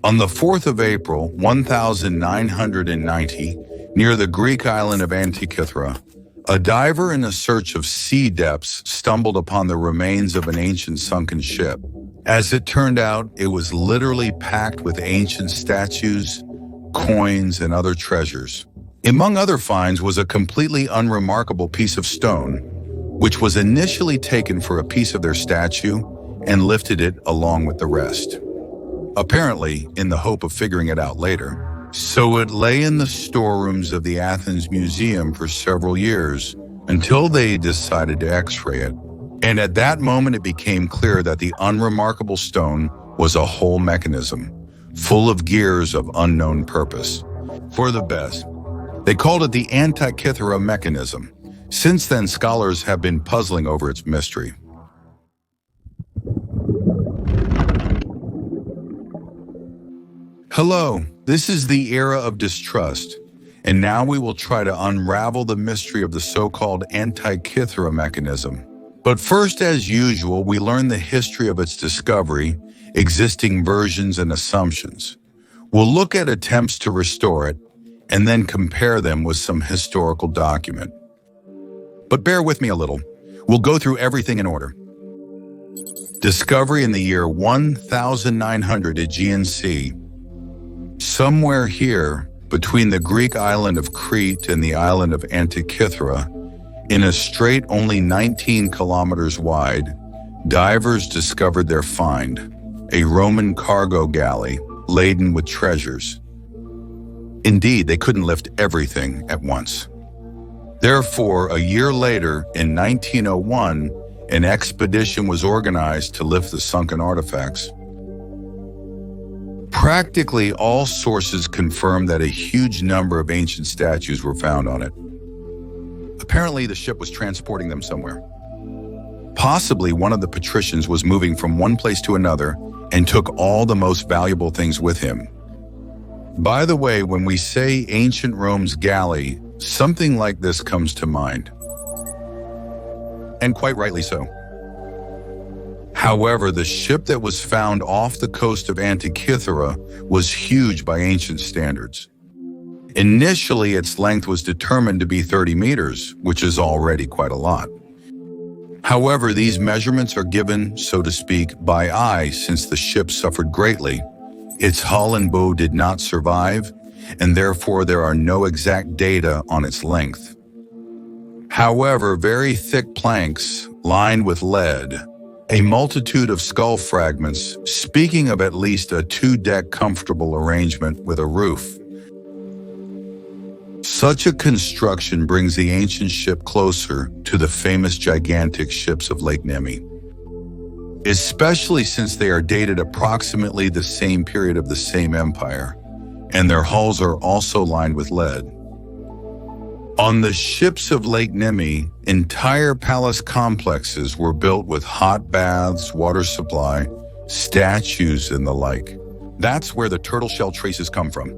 On the 4th of April, 1990, near the Greek island of Antikythera, a diver in a search of sea depths stumbled upon the remains of an ancient sunken ship. As it turned out, it was literally packed with ancient statues, coins, and other treasures. Among other finds was a completely unremarkable piece of stone, which was initially taken for a piece of their statue and lifted it along with the rest, apparently in the hope of figuring it out later. So it lay in the storerooms of the Athens Museum for several years until they decided to X-ray it. And at that moment, it became clear that the unremarkable stone was a whole mechanism, full of gears of unknown purpose. For the best, they called it the Antikythera mechanism. Since then, scholars have been puzzling over its mystery. Hello, this is the era of distrust, and now we will try to unravel the mystery of the so-called Antikythera mechanism. But first, as usual, we learn the history of its discovery, existing versions and assumptions. We'll look at attempts to restore it, and then compare them with some historical document. But bear with me a little. We'll go through everything in order. Discovery in the year 1900 Aegean Sea. Somewhere here, between the Greek island of Crete and the island of Antikythera, in a strait only 19 kilometers wide, divers discovered their find, a Roman cargo galley laden with treasures. Indeed, they couldn't lift everything at once. Therefore, a year later, in 1901, an expedition was organized to lift the sunken artifacts. Practically all sources confirm that a huge number of ancient statues were found on it. Apparently, the ship was transporting them somewhere. Possibly one of the patricians was moving from one place to another and took all the most valuable things with him. By the way, when we say ancient Rome's galley, something like this comes to mind. And quite rightly so. However, the ship that was found off the coast of Antikythera was huge by ancient standards. Initially, its length was determined to be 30 meters, which is already quite a lot. However, these measurements are given, so to speak, by eye since the ship suffered greatly. Its hull and bow did not survive, and therefore there are no exact data on its length. However, very thick planks lined with lead, a multitude of skull fragments, speaking of at least a two-deck comfortable arrangement with a roof. Such a construction brings the ancient ship closer to the famous gigantic ships of Lake Nemi, especially since they are dated approximately the same period of the same empire, and their hulls are also lined with lead. On the ships of Lake Nemi, entire palace complexes were built with hot baths, water supply, statues, and the like. That's where the turtle shell traces come from.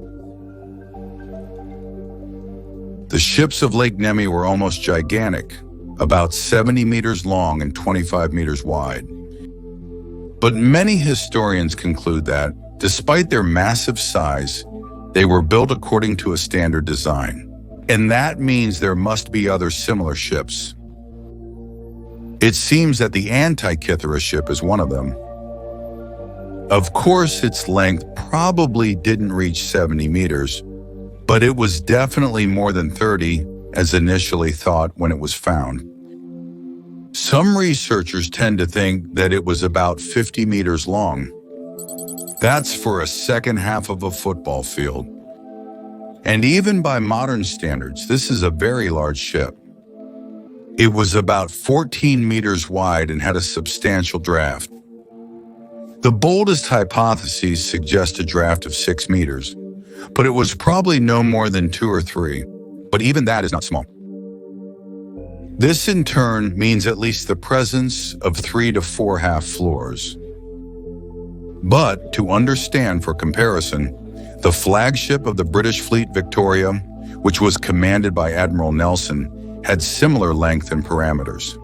The ships of Lake Nemi were almost gigantic, about 70 meters long and 25 meters wide. But many historians conclude that, despite their massive size, they were built according to a standard design. And that means there must be other similar ships. It seems that the Antikythera ship is one of them. Of course, its length probably didn't reach 70 meters, but it was definitely more than 30, as initially thought when it was found. Some researchers tend to think that it was about 50 meters long. That's for a second half of a football field. And even by modern standards, this is a very large ship. It was about 14 meters wide and had a substantial draft. The boldest hypotheses suggest a draft of 6 meters, but it was probably no more than 2 or 3, but even that is not small. This in turn means at least the presence of 3 to 4 half floors. But to understand for comparison, the flagship of the British fleet Victoria, which was commanded by Admiral Nelson, had similar length and parameters.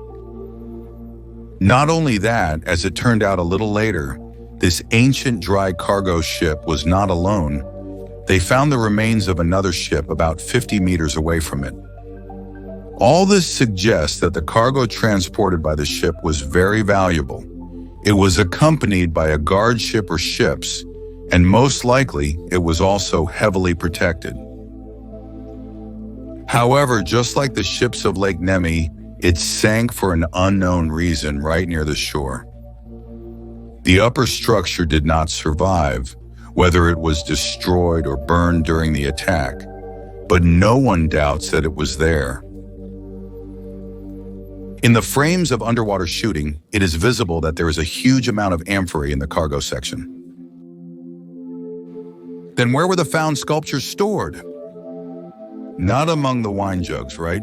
Not only that, as it turned out a little later, this ancient dry cargo ship was not alone. They found the remains of another ship about 50 meters away from it. All this suggests that the cargo transported by the ship was very valuable. It was accompanied by a guard ship or ships, and most likely it was also heavily protected. However, just like the ships of Lake Nemi, it sank for an unknown reason right near the shore. The upper structure did not survive, whether it was destroyed or burned during the attack, but no one doubts that it was there. In the frames of underwater shooting, it is visible that there is a huge amount of amphorae in the cargo section. Then where were the found sculptures stored? Not among the wine jugs, right?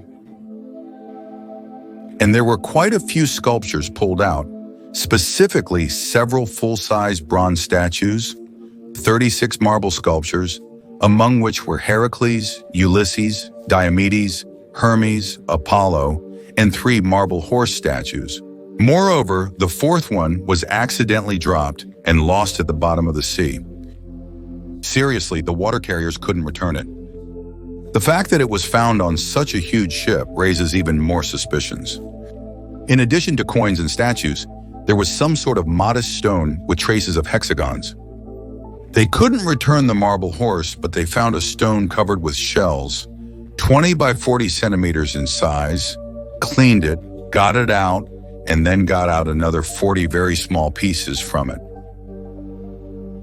And there were quite a few sculptures pulled out, specifically several full-size bronze statues, 36 marble sculptures, among which were Heracles, Ulysses, Diomedes, Hermes, Apollo, and 3 marble horse statues. Moreover, the 4th one was accidentally dropped and lost at the bottom of the sea. Seriously, the water carriers couldn't return it. The fact that it was found on such a huge ship raises even more suspicions. In addition to coins and statues, there was some sort of modest stone with traces of hexagons. They couldn't return the marble horse, but they found a stone covered with shells, 20 by 40 centimeters in size, cleaned it, got it out, and then got out another 40 very small pieces from it.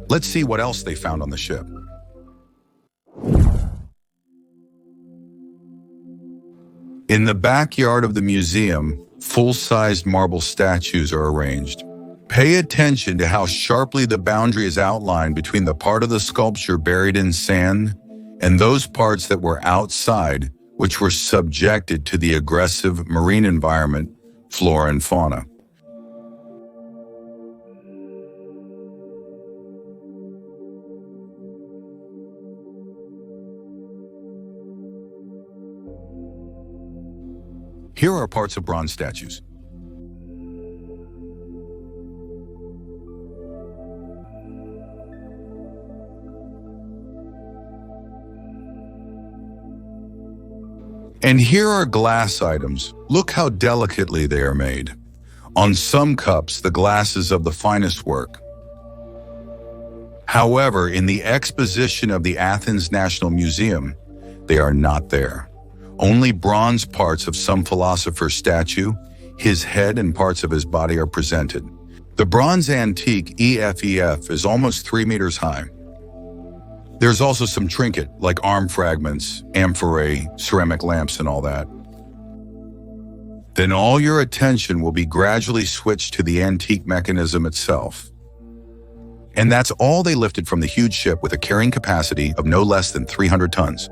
Let's see what else they found on the ship. In the backyard of the museum, full-sized marble statues are arranged. Pay attention to how sharply the boundary is outlined between the part of the sculpture buried in sand and those parts that were outside, which were subjected to the aggressive marine environment, flora and fauna. Here are parts of bronze statues. And here are glass items. Look how delicately they are made. On some cups, the glass is of the finest work. However, in the exposition of the Athens National Museum, they are not there. Only bronze parts of some philosopher's statue, his head and parts of his body are presented. The bronze antique EFEF is almost 3 meters high. There's also some trinket, like arm fragments, amphorae, ceramic lamps, and all that. Then all your attention will be gradually switched to the antique mechanism itself. And that's all they lifted from the huge ship with a carrying capacity of no less than 300 tons.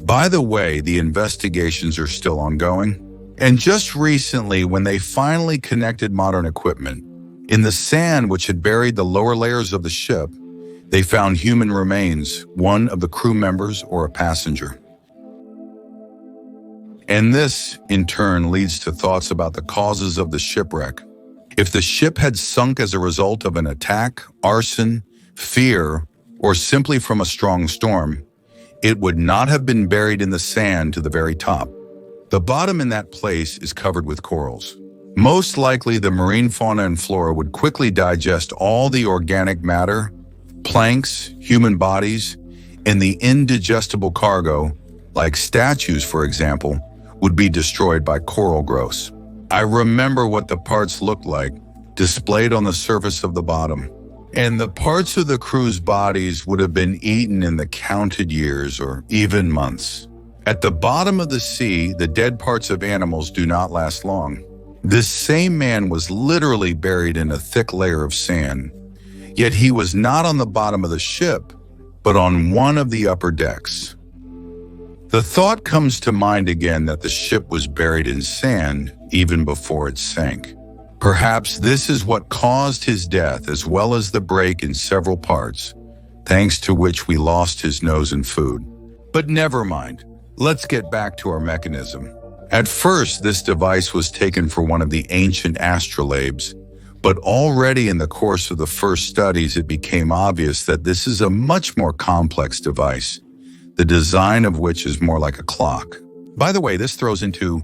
By the way, the investigations are still ongoing. And just recently, when they finally connected modern equipment, in the sand which had buried the lower layers of the ship, they found human remains, one of the crew members or a passenger. And this, in turn, leads to thoughts about the causes of the shipwreck. If the ship had sunk as a result of an attack, arson, fear, or simply from a strong storm, it would not have been buried in the sand to the very top. The bottom in that place is covered with corals. Most likely, the marine fauna and flora would quickly digest all the organic matter, planks, human bodies, and the indigestible cargo, like statues, for example, would be destroyed by coral growths. I remember what the parts looked like, displayed on the surface of the bottom. And the parts of the crew's bodies would have been eaten in the counted years or even months. At the bottom of the sea, the dead parts of animals do not last long. This same man was literally buried in a thick layer of sand, yet he was not on the bottom of the ship, but on one of the upper decks. The thought comes to mind again that the ship was buried in sand even before it sank. Perhaps this is what caused his death, as well as the break in several parts, thanks to which we lost his nose and food. But never mind. Let's get back to our mechanism. At first, this device was taken for one of the ancient astrolabes, But already in the course of the first studies, it became obvious that this is a much more complex device, the design of which is more like a clock. By the way, this throws into,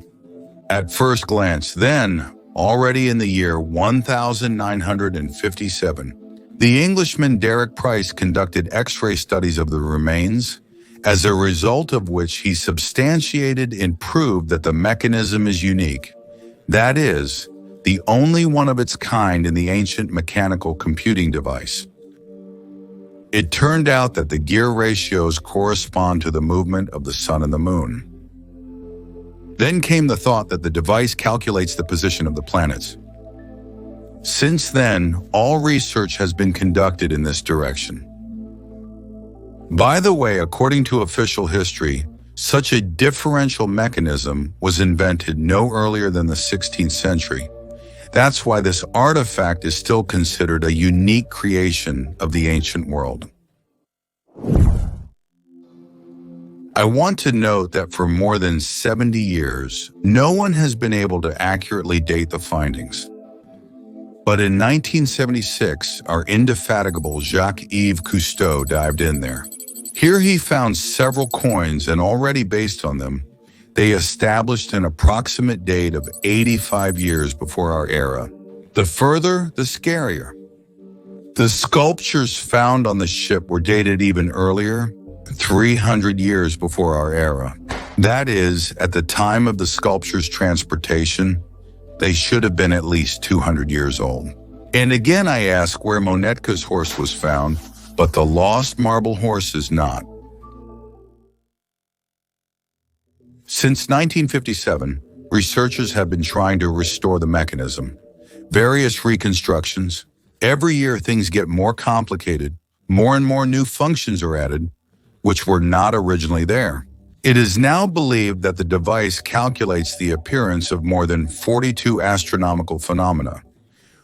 at first glance, then, already in the year 1957, the Englishman Derek Price conducted X-ray studies of the remains, as a result of which he substantiated and proved that the mechanism is unique. That is, the only one of its kind in the ancient mechanical computing device. It turned out that the gear ratios correspond to the movement of the sun and the moon. Then came the thought that the device calculates the position of the planets. Since then, all research has been conducted in this direction. By the way, according to official history, such a differential mechanism was invented no earlier than the 16th century. That's why this artifact is still considered a unique creation of the ancient world. I want to note that for more than 70 years, no one has been able to accurately date the findings. But in 1976, our indefatigable Jacques-Yves Cousteau dived in there. Here he found several coins, and already based on them, they established an approximate date of 85 years before our era. The further, the scarier. The sculptures found on the ship were dated even earlier, 300 years before our era. That is, at the time of the sculpture's transportation, they should have been at least 200 years old. And again, I ask where Monetka's horse was found, but the lost marble horse is not. Since 1957, researchers have been trying to restore the mechanism. Various reconstructions. Every year things get more complicated. More and more new functions are added, which were not originally there. It is now believed that the device calculates the appearance of more than 42 astronomical phenomena,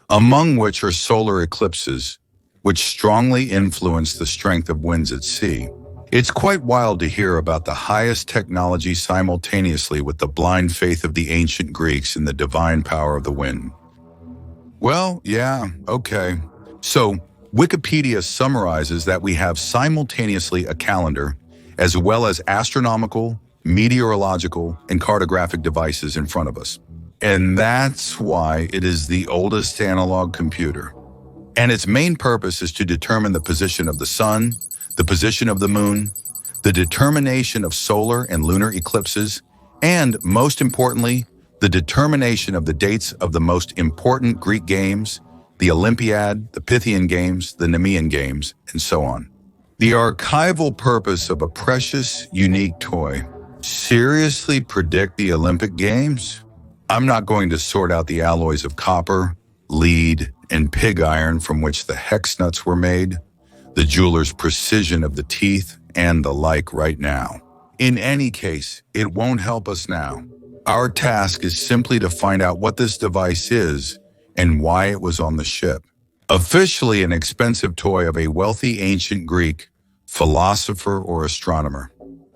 among which are solar eclipses, which strongly influence the strength of winds at sea. It's quite wild to hear about the highest technology simultaneously with the blind faith of the ancient Greeks in the divine power of the wind. Well, yeah, okay. So, Wikipedia summarizes that we have simultaneously a calendar, as well as astronomical, meteorological, and cartographic devices in front of us. And that's why it is the oldest analog computer. And its main purpose is to determine the position of the sun, the position of the moon, the determination of solar and lunar eclipses, and, most importantly, the determination of the dates of the most important Greek games, the Olympiad, the Pythian Games, the Nemean Games, and so on. The archival purpose of a precious, unique toy. Seriously predict the Olympic Games? I'm not going to sort out the alloys of copper, lead, and pig iron from which the hex nuts were made, the jeweler's precision of the teeth, and the like right now. In any case, it won't help us now. Our task is simply to find out what this device is and why it was on the ship. Officially an expensive toy of a wealthy ancient Greek philosopher or astronomer.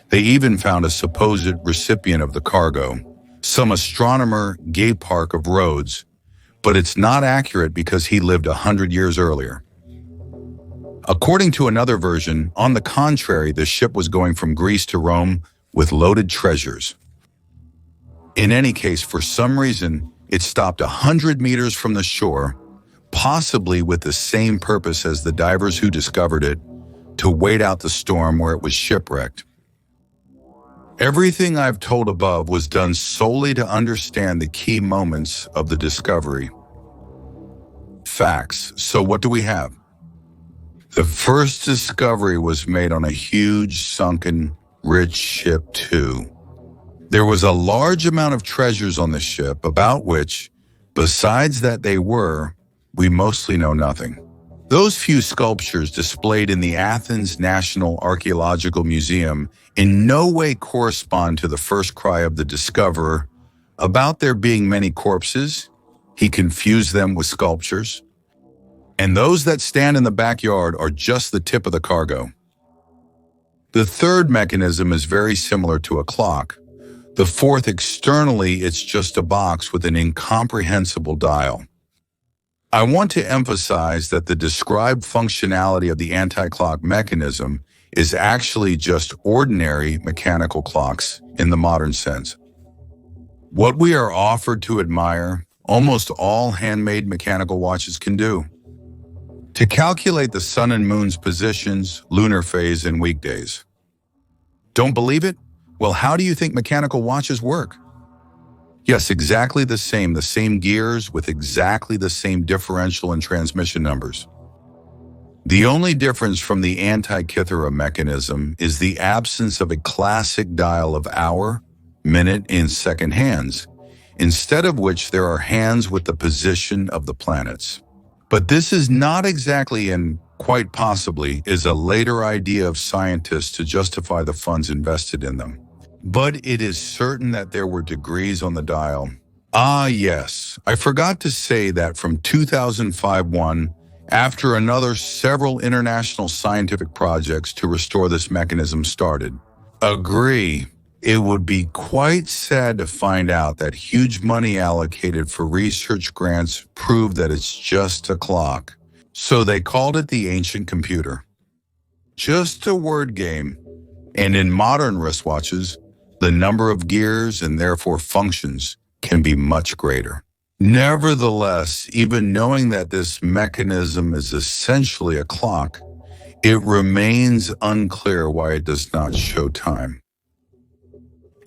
They even found a supposed recipient of the cargo, some astronomer Gaypark of Rhodes, but it's not accurate because he lived 100 years earlier. According to another version, on the contrary, the ship was going from Greece to Rome with loaded treasures. In any case, for some reason, it stopped 100 meters from the shore, possibly with the same purpose as the divers who discovered it, to wait out the storm where it was shipwrecked. Everything I've told above was done solely to understand the key moments of the discovery. Facts. So what do we have? The first discovery was made on a huge, sunken, rich ship too. There was a large amount of treasures on the ship about which, besides that we mostly know nothing. Those few sculptures displayed in the Athens National Archaeological Museum in no way correspond to the first cry of the discoverer about there being many corpses. He confused them with sculptures. And those that stand in the backyard are just the tip of the cargo. The third mechanism is very similar to a clock. The fourth, externally, it's just a box with an incomprehensible dial. I want to emphasize that the described functionality of the anti-clock mechanism is actually just ordinary mechanical clocks in the modern sense. What we are offered to admire, almost all handmade mechanical watches can do. To calculate the sun and moon's positions, lunar phase, and weekdays. Don't believe it? Well, how do you think mechanical watches work? Yes, exactly the same gears with exactly the same differential and transmission numbers. The only difference from the Antikythera mechanism is the absence of a classic dial of hour, minute, and second hands, instead of which there are hands with the position of the planets. But this is not exactly and quite possibly is a later idea of scientists to justify the funds invested in them. But it is certain that there were degrees on the dial. Ah, yes, I forgot to say that from 2005 on, after another several international scientific projects to restore this mechanism started. Agree. It would be quite sad to find out that huge money allocated for research grants proved that it's just a clock. So they called it the ancient computer. Just a word game. And in modern wristwatches, the number of gears and therefore functions can be much greater. Nevertheless, even knowing that this mechanism is essentially a clock, it remains unclear why it does not show time.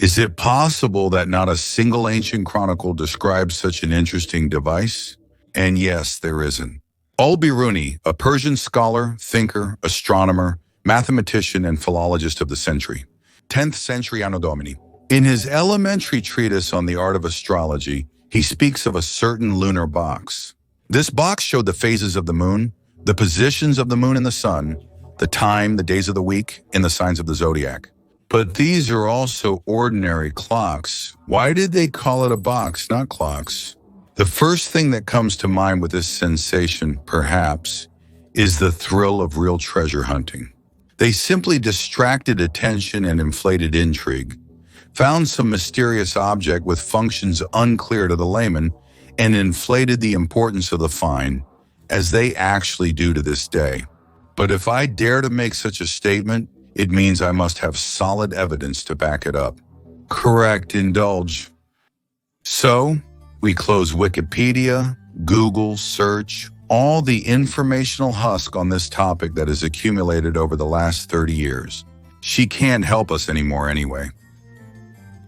Is it possible that not a single ancient chronicle describes such an interesting device? And yes, there isn't. Al-Biruni, a Persian scholar, thinker, astronomer, mathematician, and philologist of the century, 10th century Anno Domini. In his elementary treatise on the art of astrology, he speaks of a certain lunar box. This box showed the phases of the moon, the positions of the moon and the sun, the time, the days of the week, and the signs of the zodiac. But these are also ordinary clocks. Why did they call it a box, not clocks? The first thing that comes to mind with this sensation, perhaps, is the thrill of real treasure hunting. They simply distracted attention and inflated intrigue, found some mysterious object with functions unclear to the layman, and inflated the importance of the find, as they actually do to this day. But if I dare to make such a statement, it means I must have solid evidence to back it up. Correct, indulge. So, we close Wikipedia, Google, search, all the informational husk on this topic that has accumulated over the last 30 years. She can't help us anymore anyway.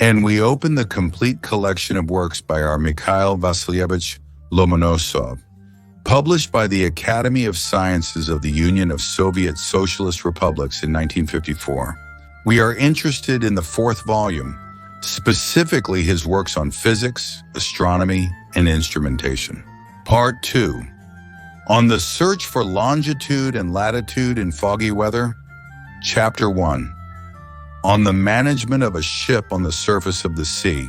And we open the complete collection of works by our Mikhail Vasilyevich Lomonosov, published by the Academy of Sciences of the Union of Soviet Socialist Republics in 1954. We are interested in the fourth volume, specifically his works on physics, astronomy, and instrumentation. Part 2. On the Search for Longitude and Latitude in Foggy Weather. Chapter 1. On the Management of a Ship on the Surface of the Sea.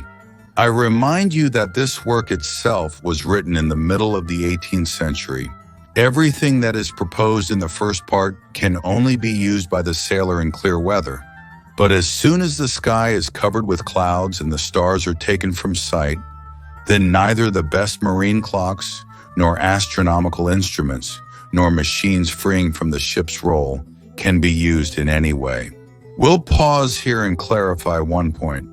I remind you that this work itself was written in the middle of the 18th century. Everything that is proposed in the first part can only be used by the sailor in clear weather. But as soon as the sky is covered with clouds and the stars are taken from sight, then neither the best marine clocks, nor astronomical instruments, nor machines freeing from the ship's roll can be used in any way. We'll pause here and clarify one point.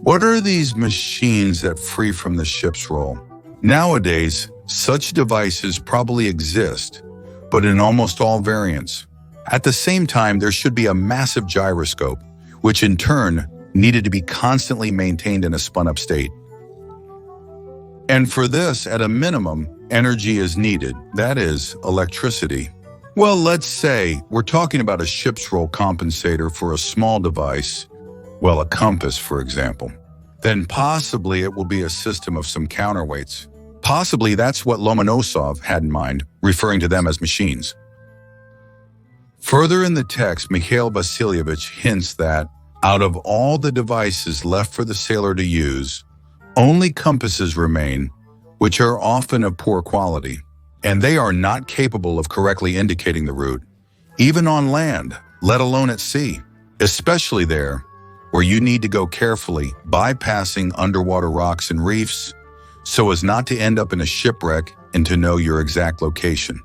What are these machines that free from the ship's roll? Nowadays, such devices probably exist, but in almost all variants. At the same time, there should be a massive gyroscope, which in turn needed to be constantly maintained in a spun-up state. And for this, at a minimum, energy is needed, that is, electricity. Well, let's say we're talking about a ship's roll compensator for a small device, well, a compass, for example. Then possibly it will be a system of some counterweights. Possibly that's what Lomonosov had in mind, referring to them as machines. Further in the text, Mikhail Vasilyevich hints that, out of all the devices left for the sailor to use, only compasses remain, which are often of poor quality, and they are not capable of correctly indicating the route, even on land, let alone at sea, especially there, where you need to go carefully, bypassing underwater rocks and reefs, so as not to end up in a shipwreck and to know your exact location.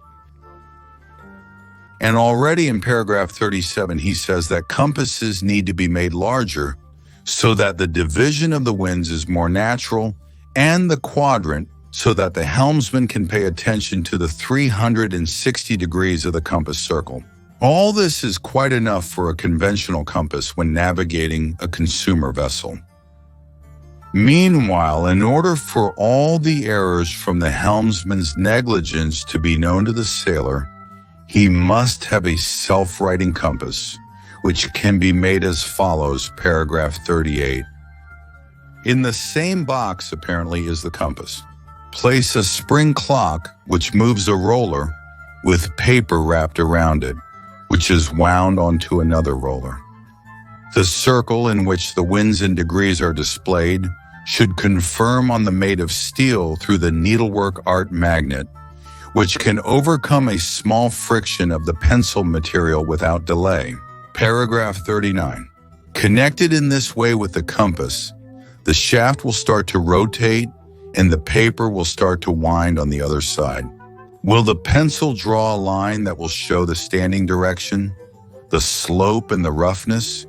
And already in paragraph 37, he says that compasses need to be made larger so that the division of the winds is more natural, and the quadrant so that the helmsman can pay attention to the 360 degrees of the compass circle. All this is quite enough for a conventional compass when navigating a consumer vessel. Meanwhile, in order for all the errors from the helmsman's negligence to be known to the sailor, he must have a self-righting compass, which can be made as follows, paragraph 38. In the same box, apparently, is the compass. Place a spring clock, which moves a roller, with paper wrapped around it, which is wound onto another roller. The circle in which the winds and degrees are displayed should confirm on the made of steel through the needlework art magnet, which can overcome a small friction of the pencil material without delay. Paragraph 39. Connected in this way with the compass, the shaft will start to rotate and the paper will start to wind on the other side. Will the pencil draw a line that will show the standing direction, the slope and the roughness,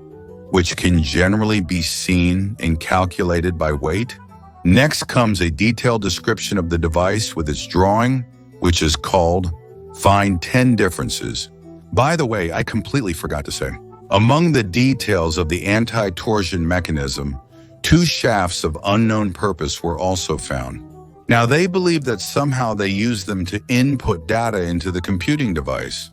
which can generally be seen and calculated by weight? Next comes a detailed description of the device with its drawing, which is called Find 10 Differences. By the way, I completely forgot to say, among the details of the anti-torsion mechanism, 2 shafts of unknown purpose were also found. Now, they believe that somehow they used them to input data into the computing device.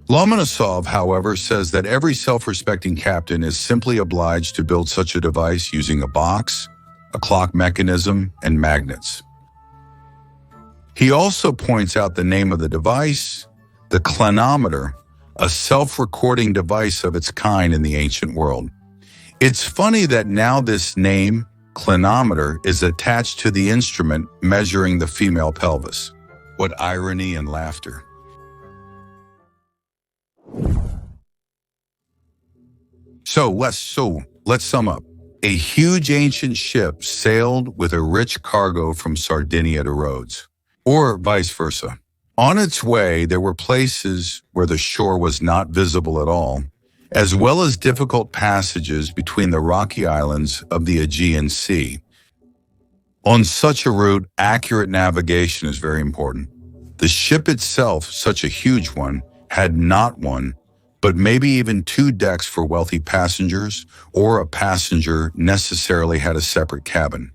Lomonosov, however, says that every self-respecting captain is simply obliged to build such a device using a box, a clock mechanism, and magnets. He also points out the name of the device, the clinometer, a self-recording device of its kind in the ancient world. It's funny that now this name, clinometer, is attached to the instrument measuring the female pelvis. What irony and laughter. So let's sum up. A huge ancient ship sailed with a rich cargo from Sardinia to Rhodes, or vice versa. On its way, there were places where the shore was not visible at all, as well as difficult passages between the rocky islands of the Aegean Sea. On such a route, accurate navigation is very important. The ship itself, such a huge one, had not one, but maybe even 2 decks for wealthy passengers, or a passenger necessarily had a separate cabin.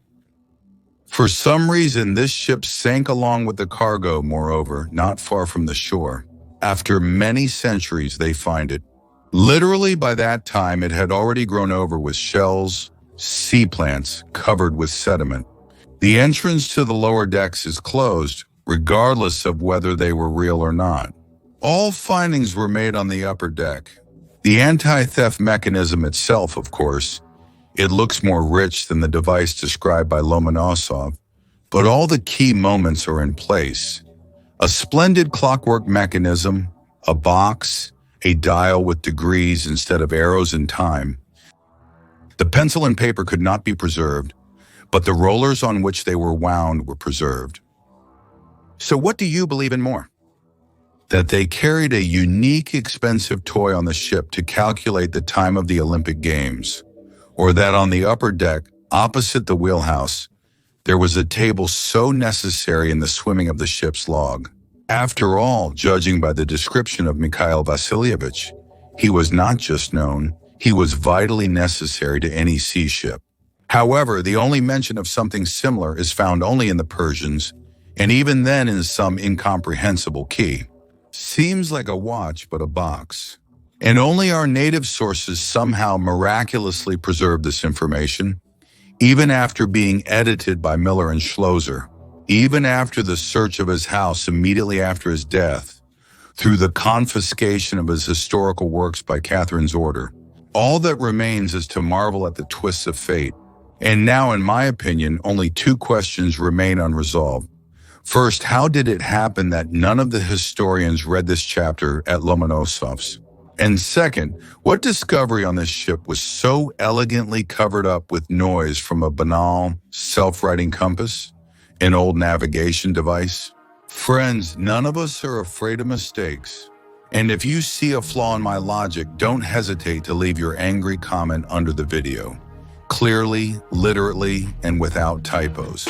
For some reason, this ship sank along with the cargo, moreover, not far from the shore. After many centuries, they find it. Literally, by that time, it had already grown over with shells, sea plants covered with sediment. The entrance to the lower decks is closed, regardless of whether they were real or not. All findings were made on the upper deck. The anti-theft mechanism itself, of course, it looks more rich than the device described by Lomonosov, but all the key moments are in place. A splendid clockwork mechanism, a box, a dial with degrees instead of arrows in time. The pencil and paper could not be preserved, but the rollers on which they were wound were preserved. So what do you believe in more? That they carried a unique, expensive toy on the ship to calculate the time of the Olympic Games, or that on the upper deck, opposite the wheelhouse, there was a table so necessary in the swimming of the ship's log. After all, judging by the description of Mikhail Vasilievich, he was not just known, he was vitally necessary to any sea ship. However, the only mention of something similar is found only in the Persians, and even then in some incomprehensible key. Seems like a watch, but a box. And only our native sources somehow miraculously preserve this information, even after being edited by Miller and Schlosser, even after the search of his house immediately after his death, through the confiscation of his historical works by Catherine's order. All that remains is to marvel at the twists of fate. And now, in my opinion, only 2 questions remain unresolved. First, how did it happen that none of the historians read this chapter at Lomonosov's? And second, what discovery on this ship was so elegantly covered up with noise from a banal, self-righting compass, an old navigation device? Friends, none of us are afraid of mistakes. And if you see a flaw in my logic, don't hesitate to leave your angry comment under the video. Clearly, literally, and without typos.